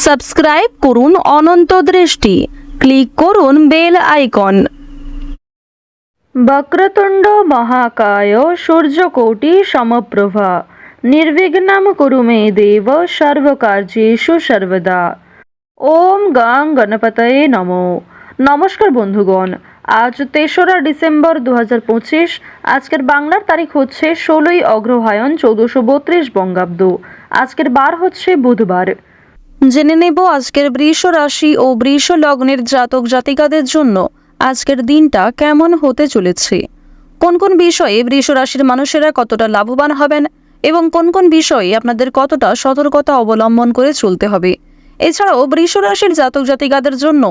Subscribe করুন অনন্ত দৃষ্টি, click করুন বেল আইকন। বক্রতুণ্ড মহাকায় সূর্যকোটি সমপ্রভা নির্বিঘ্নম কুরু মে দেব সর্বকার্যেষু সর্বদা। ওম গাং গণপতয়ে নমো। নমস্কার বন্ধুগণ, আজ ৩রা ডিসেম্বর ২০২৫। আজকের বাংলার তারিখ হচ্ছে ১৬ই অগ্রহায়ণ ১৪৩২ বঙ্গাব্দ। আজকের বার হচ্ছে বুধবার। জেনে নেব আজকের বৃষ রাশি ও বৃষ লগ্নের জাতক জাতিকাদের জন্য আজকের দিনটা কেমন হতে চলেছে, কোন কোন বিষয়ে বৃষ রাশির মানুষেরা কতটা লাভবান হবেন এবং কোন কোন বিষয়ে আপনাদের কতটা সতর্কতা অবলম্বন করে চলতে হবে। এছাড়াও বৃষ রাশির জাতক জাতিকাদের জন্য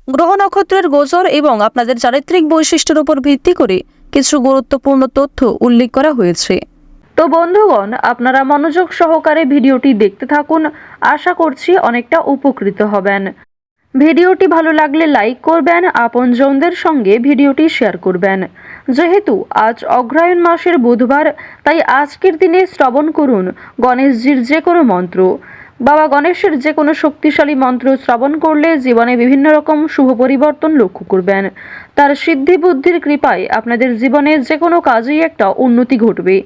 গ্রহ নক্ষত্রের গোচর এবং আপনাদের চারিত্রিক বৈশিষ্ট্যের উপর ভিত্তি করে কিছু গুরুত্বপূর্ণ তথ্য উল্লেখ করা হয়েছে। তো বন্ধুগণ, আপনারা মনোযোগ সহকারে ভিডিওটি দেখতে থাকুন, আশা করছি অনেকটা উপকৃত হবেন। ভিডিওটি ভালো লাগলে লাইক করবেন, আপনজনদের সঙ্গে ভিডিওটি শেয়ার করবেন। যেহেতু আজ অগ্রহায়ণ মাসের বুধবার, তাই আজকের দিনে শ্রবণ করুন গণেশজির যে কোনো মন্ত্র। বাবা গণেশের যে কোনো শক্তিশালী মন্ত্র শ্রবণ করলে জীবনে বিভিন্ন রকম শুভ পরিবর্তন লক্ষ্য করবেন। তার সিদ্ধি বুদ্ধির কৃপায় আপনাদের জীবনে যে কোনো কাজেই একটা উন্নতি ঘটবে।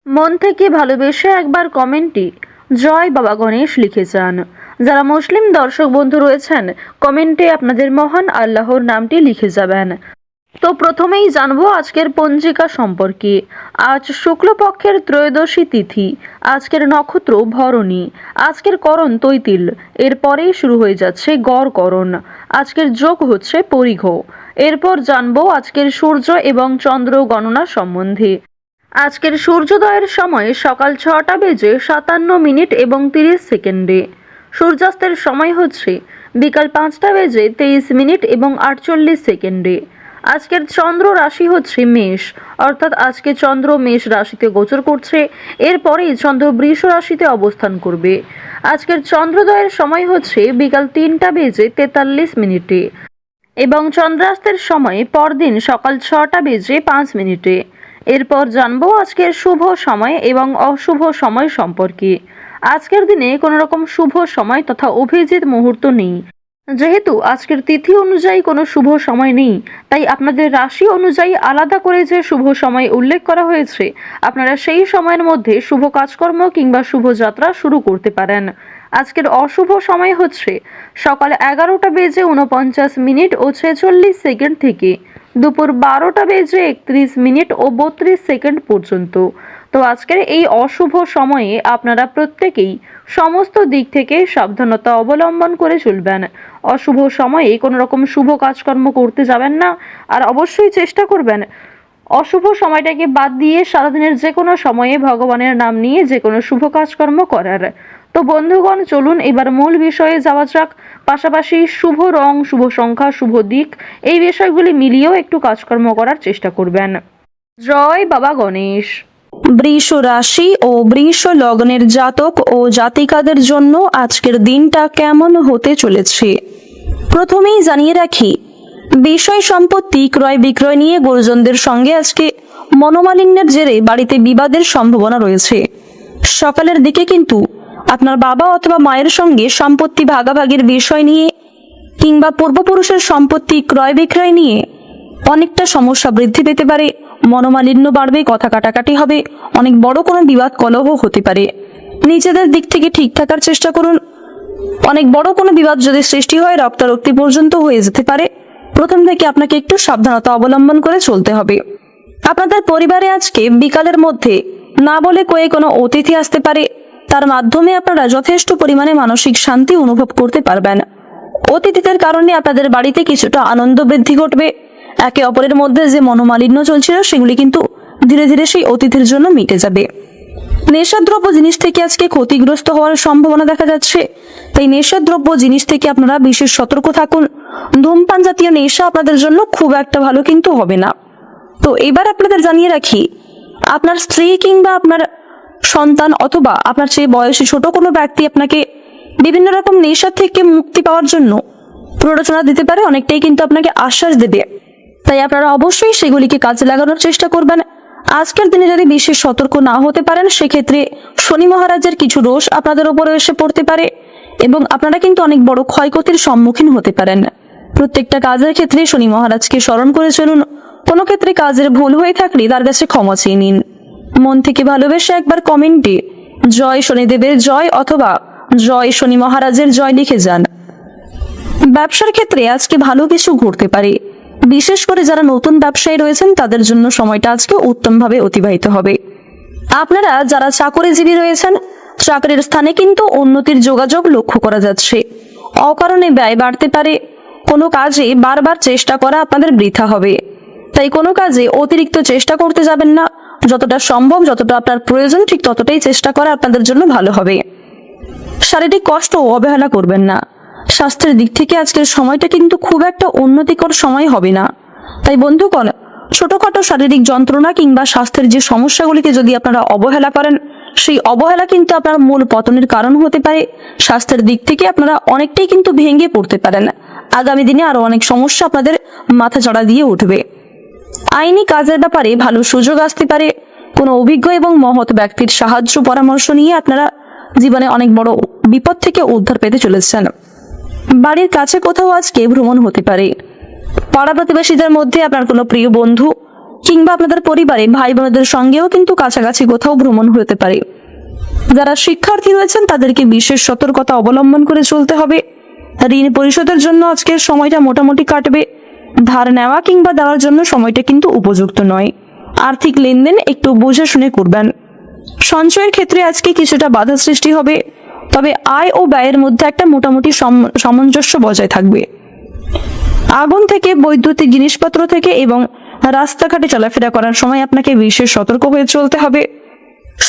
মন থেকে ভালোবেসে একবার কমেন্টে জয় বাবা গণেশ লিখে যান। যারা মুসলিম দর্শক বন্ধু রয়েছেন, কমেন্টে আপনাদের মহান আল্লাহর নামটি লিখে যাবেন। তো প্রথমেই জানবো আজকের পঞ্জিকা সম্পর্কে। আজ শুক্লপক্ষের ত্রয়োদশী তিথি, আজকের নক্ষত্র ভরণী, আজকের করণ তৈতিল, এরপরেই শুরু হয়ে যাচ্ছে গড় করণ। আজকের যোগ হচ্ছে পরিঘ। এরপর জানবো আজকের সূর্য এবং চন্দ্র গণনা সম্বন্ধে। আজকের সূর্যোদয়ের সময় সকাল 6টা বেজে 57 এবং 30 সেকেন্ডে। সূর্যাস্তের সময় হচ্ছে বিকাল 5টা বেজে 23 এবং 48 সেকেন্ডে। আজকের চন্দ্র রাশি হচ্ছে মেষ, অর্থাৎ আজকে চন্দ্র মেষ রাশিতে গোচর করছে, এরপরেই চন্দ্র বৃষ রাশিতে অবস্থান করবে। আজকের চন্দ্রোদয়ের সময় হচ্ছে বিকাল 3টা বেজে 43 এবং চন্দ্রাস্তের সময় পরদিন সকাল 6টা বেজে 5। এরপর জানবো আজকের শুভ সময় এবং অশুভ সময় সম্পর্কে। আজকের দিনে কোনো রকম শুভ সময় তথা অভিজিৎ মুহূর্ত নেই। যেহেতু আজকের তিথি অনুযায়ী কোনো শুভ সময় নেই, তাই আপনাদের রাশি অনুযায়ী আলাদা করে যে শুভ সময় উল্লেখ করা হয়েছে, আপনারা সেই সময়ের মধ্যে শুভ কাজকর্ম কিংবা শুভ যাত্রা শুরু করতে পারেন। আজকের অশুভ সময় হচ্ছে সকাল 11টা বেজে 49 ও 46 সেকেন্ড থেকে দুপুর 12টা বেজে 31 ও 32 সেকেন্ড পর্যন্ত। তো আজকের এই অশুভ সময়ে আপনারা প্রত্যেকেই সমস্ত দিক থেকে সাবধানতা অবলম্বন করে চলবেন। অশুভ সময়ে কোনো রকম শুভ কাজকর্ম করতে যাবেন না, আর অবশ্যই চেষ্টা করবেন অশুভ সময়টাকে বাদ দিয়ে সারাদিনের যে কোনো সময়ে ভগবানের নাম নিয়ে যে কোনো শুভ কাজকর্ম করার। তো বন্ধুগণ, চলুন এবার মূল বিষয়ে যাওয়া যাক। পাশাপাশি শুভ রং, শুভ সংখ্যা, শুভ দিক, এই বিষয়গুলি মিলিয়েও একটু কাজকর্ম করার চেষ্টা করবেন। জয় বাবা গণেশ। বৃষ রাশি ও বৃষ লগ্নের জাতক ও জাতিকাদের জন্য আজকের দিনটা কেমন হতে চলেছে, প্রথমেই জানিয়ে রাখি, বিষয় সম্পত্তি ক্রয় বিক্রয় নিয়ে গুরুজনদের সঙ্গে আজকে মনোমালিন্যের জেরে বাড়িতে বিবাদের সম্ভাবনা রয়েছে। সকালের দিকে কিন্তু আপনার বাবা অথবা মায়ের সঙ্গে সম্পত্তি ভাগাভাগির বিষয় নিয়ে কিংবা পূর্বপুরুষের সম্পত্তি ক্রয় বিক্রয় নিয়ে অনেকটা সমস্যা বৃদ্ধি পেতে পারে। মনোমালিন্য বাড়বে, কথা কাটাকাটি হবে, অনেক বড় কোনো বিবাদ কলহ হতে পারে। নিজেদের দিক থেকে ঠিক থাকার চেষ্টা করুন। অনেক বড় কোনো বিবাদ যদি সৃষ্টি হয়, রক্তারক্তি পর্যন্ত হয়ে যেতে পারে। প্রথম থেকে আপনাকে একটু সাবধানতা অবলম্বন করে চলতে হবে। আপনাদের পরিবারে আজকে বিকালের মধ্যে না বলে কয়ে কোনো অতিথি আসতে পারে, তার মাধ্যমে আপনারা যথেষ্ট পরিমাণে মানসিক শান্তি অনুভব করতে পারবেন। অতিথিদের কারণে আপনাদের বাড়িতে কিছুটা আনন্দ বৃদ্ধি ঘটবে। একে অপরের মধ্যে যে মনোমালিন্য চলছিল সেগুলি কিন্তু ধীরে ধীরে সেই অতিথির জন্য মিটে যাবে। নেশাদ্রব্য জিনিস থেকে আজকে ক্ষতিগ্রস্ত হওয়ার সম্ভাবনা দেখা যাচ্ছে, তাই নেশাদ্রব্য জিনিস থেকে আপনারা বিশেষ সতর্ক থাকুন। ধূমপান জাতীয় নেশা আপনাদের জন্য খুব একটা ভালো কিন্তু হবে না। তো এবার আপনাদের জানিয়ে রাখি, আপনার স্ত্রী কিংবা আপনার সন্তান অথবা আপনার চেয়ে বয়সী ছোট কোনো ব্যক্তি আপনাকে বিভিন্ন রকম নেশা থেকে মুক্তি পাওয়ার জন্য প্ররোচনা দিতে পারে, অনেকটাই কিন্তু আপনাকে আশ্বাস দেবে। তাই আপনারা অবশ্যই সেগুলিকে কাজে লাগানোর চেষ্টা করবেন। আজকের দিনে যদি বিশেষ সতর্ক না হতে পারেন, সেক্ষেত্রে শনি মহারাজের কিছু দোষ আপনাদের উপরে এসে পড়তে পারে এবং আপনারা কিন্তু অনেক বড় ক্ষয়ক্ষতির সম্মুখীন হতে পারেন। প্রত্যেকটা কাজের ক্ষেত্রে শনি মহারাজকে স্মরণ করে চলুন। কোনো ক্ষেত্রে কাজের ভুল হয়ে থাকলে তার কাছে ক্ষমা চেয়ে নিন। মন থেকে ভালোবেসে একবার কমেন্টে জয় শনিদেবের জয় অথবা জয় শনি মহারাজের জয় লিখে যান। ব্যবসার ক্ষেত্রে আজকে ভালো কিছু ঘটতে পারে। বিশেষ করে যারা নতুন ব্যবসায়ী রয়েছেন তাদের জন্য সময়টা আজকে উত্তমভাবে অতিবাহিত হবে। আপনারা যারা চাকরিজীবী রয়েছেন, চাকরির স্থানে কিন্তু উন্নতির যোগাযোগ লক্ষ্য করা যাচ্ছে। অকারণে ব্যয় বাড়তে পারে। কোনো কাজে বারবার চেষ্টা করা আপনাদের বৃথা হবে। তাই কোনো কাজে অতিরিক্ত চেষ্টা করতে যাবেন না। যতটা সম্ভব, যতটা আপনার প্রয়োজন ঠিক ততটাই চেষ্টা করা আপনাদের জন্য ভালো হবে। শারীরিক কষ্ট অবহেলা করবেন না। স্বাস্থ্যের দিক থেকে আজকের সময়টা কিন্তু খুব একটা উন্নতিকর সময় হবে না। তাই বন্ধুগণ, ছোটখাটো শারীরিক যন্ত্রণা কিংবা স্বাস্থ্যের যে সমস্যাগুলিকে যদি আপনারা অবহেলা করেন, সেই অবহেলা কিন্তু আপনার মূল পতনের কারণ হতে পারে। স্বাস্থ্যের দিক থেকে আপনারা অনেকটাই কিন্তু ভেঙে পড়তে পারেন। আগামী দিনে আরো অনেক সমস্যা আপনাদের মাথা চড়া দিয়ে উঠবে। আইনি কাজের ব্যাপারে ভালো সুযোগ আসতে পারে। কোনো অভিজ্ঞ এবং মহৎ ব্যক্তির সাহায্য পরামর্শ নিয়ে আপনারা জীবনে অনেক বড় বিপদ থেকে উদ্ধার পেতে চলেছেন। বাড়ির কাছে কোথাও আজকে ভ্রমণ হতে পারে। পাড়া প্রতিবেশীদের মধ্যে আপনার কোনো প্রিয় বন্ধু কিংবা আপনাদের পরিবারে ভাই বোনদের সঙ্গেও কিন্তু কাছাকাছি কোথাও ভ্রমণ হতে পারে। যারা শিক্ষার্থী রয়েছেন তাদেরকে বিশেষ সতর্কতা অবলম্বন করে চলতে হবে। ঋণ পরিশোধের জন্য আজকের সময়টা মোটামুটি কাটবে। ধার নেওয়া কিংবা দেওয়ার জন্য সময়টা কিন্তু উপযুক্ত নয়। আর্থিক লেনদেন একটু বুঝে শুনে করবেন। সঞ্চয়ের ক্ষেত্রে আজকে কিছুটা বাধা সৃষ্টি হবে, তবে আয় ও ব্যয়ের মধ্যে একটা মোটামুটি সামঞ্জস্য বজায় থাকবে। আগুন থেকে, বৈদ্যুতিক জিনিসপত্র থেকে এবং রাস্তাঘাটে চলাফেরা করার সময় আপনাকে বিশেষ সতর্ক হয়ে চলতে হবে।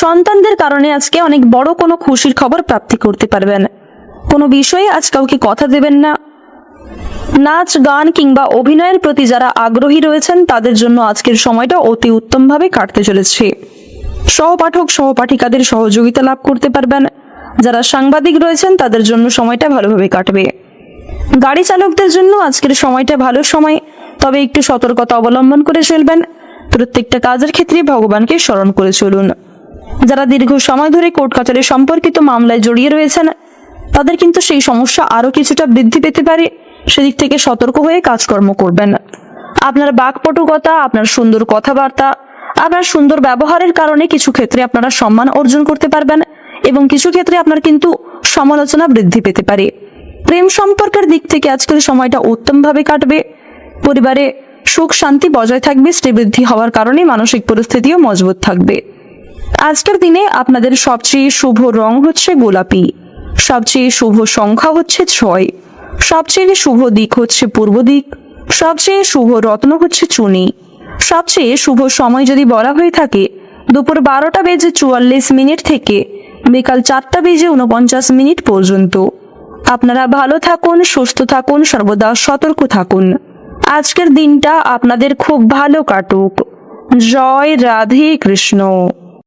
সন্তানদের কারণে আজকে অনেক বড় কোনো খুশির খবর প্রাপ্তি করতে পারবেন। কোনো বিষয়ে আজ কাউকে কথা দেবেন না। নাচ, গান কিংবা অভিনয়ের প্রতি যারা আগ্রহী রয়েছেন তাদের জন্য আজকের সময়টা অতি উত্তমভাবে কাটতে চলেছে। সহপাঠক সহপাঠিকাদের সহযোগিতা লাভ করতে পারবেন। যারা সাংবাদিক রয়েছেন তাদের জন্য সময়টা ভালোভাবে কাটবে। গাড়ি চালকদের জন্য আজকের সময়টা ভালো সময়, তবে একটু সতর্কতা অবলম্বন করে চলবেন। প্রত্যেকটা কাজের ক্ষেত্রে ভগবানকে স্মরণ করে চলুন। যারা দীর্ঘ সময় ধরে কোর্ট কাচারি সম্পর্কিত মামলায় জড়িয়ে রয়েছেন তাদের কিন্তু সেই সমস্যা আরো কিছুটা বৃদ্ধি পেতে পারে। সেদিক থেকে সতর্ক হয়ে কাজকর্ম করবেন। আপনার বাকপটুকতা, আপনার সুন্দর কথাবার্তা, আপনার সুন্দর ব্যবহারের কারণে কিছু ক্ষেত্রে আপনারা সম্মান অর্জন করতে পারবেন এবং কিছু ক্ষেত্রে আপনার কিন্তু সমালোচনা বৃদ্ধি পেতে পারে। প্রেম সম্পর্কের দিক থেকে আজকের সময়টা উত্তমভাবে কাটবে। পরিবারে সুখ শান্তি বজায় থাকবে। শ্রীবৃদ্ধি হওয়ার কারণে মানসিক পরিস্থিতিও মজবুত থাকবে। আজকের দিনে আপনাদের সবচেয়ে শুভ রং হচ্ছে গোলাপি, সবচেয়ে শুভ সংখ্যা হচ্ছে 6, সবচেয়ে শুভ দিক হচ্ছে পূর্ব দিক, সবচেয়ে শুভ রত্ন হচ্ছে চুনি। সবচেয়ে শুভ সময় যদি বলা হয়ে থাকে দুপুর 12:44 থেকে বিকাল 4:49 পর্যন্ত। আপনারা ভালো থাকুন, সুস্থ থাকুন, সর্বদা সতর্ক থাকুন। আজকের দিনটা আপনাদের খুব ভালো কাটুক। জয় রাধে কৃষ্ণ।